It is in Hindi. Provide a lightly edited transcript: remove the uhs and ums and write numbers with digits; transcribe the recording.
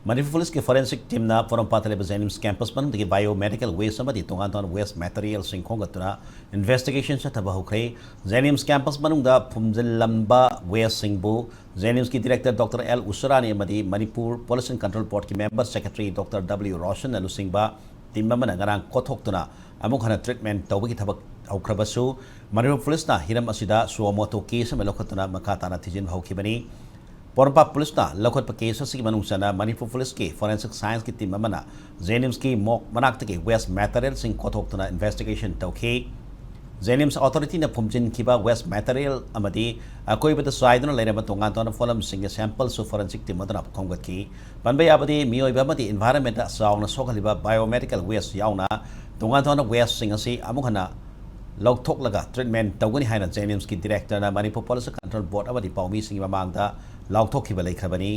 Manipur Police के forensic team ना पोरंपाता लेबा Jnims campus पर उनके biomedical waste समझी तोंगान waste material सिंखों गतुना investigation से तबाह हुए Jnims campus पर उनका फुमजल लंबा waste सिंबो Jnims की director Dr. L उसरा ने मदी Manipur Police and Control Board की member secretary Dr. W Roshan ने लुसिंबा team member नगरां कोथोक तुना अमुक हना treatment तौबकी थबक औख्रबसु Manipur Police ना हिरम असिदा सुअमोतो केस में लोखतुना मकाताना थिजिन भावकी बनी पोरंपा पुलिस ना लखत केस की मनुष्यना मणिपुर पुलिस के फोरेंसिक साइंस की टीम मना जेनिम्स की मोक मनाक्त के waste material Singh कोथोक्तना investigation तौखे जेनिम्स authority ने फुमजिन किबा वेस्ट मटेरियल अमदी अकोइबत स्वाइदन लेरब तोंगान तोन फॉलम सिंह सैंपल सु फोरेंसिक टीम मदना खोंगत की बनबे याबदी मियोइबा मदी एनवायरनमेंट साउना सोखलिबा बायोमेडिकल वेस्ट याउना तोंगान तोन वेस्ट सिंह असि अमुखना लौथोक्लगा ट्रीटमेंट तौगनी हाइना जेनिम्स की डायरेक्टर ना मणिपुर पुलिस कंट्रोल बोर्ड अमदी पाउमी सिंह ममांगदा लाउथोखिबा लेखबनी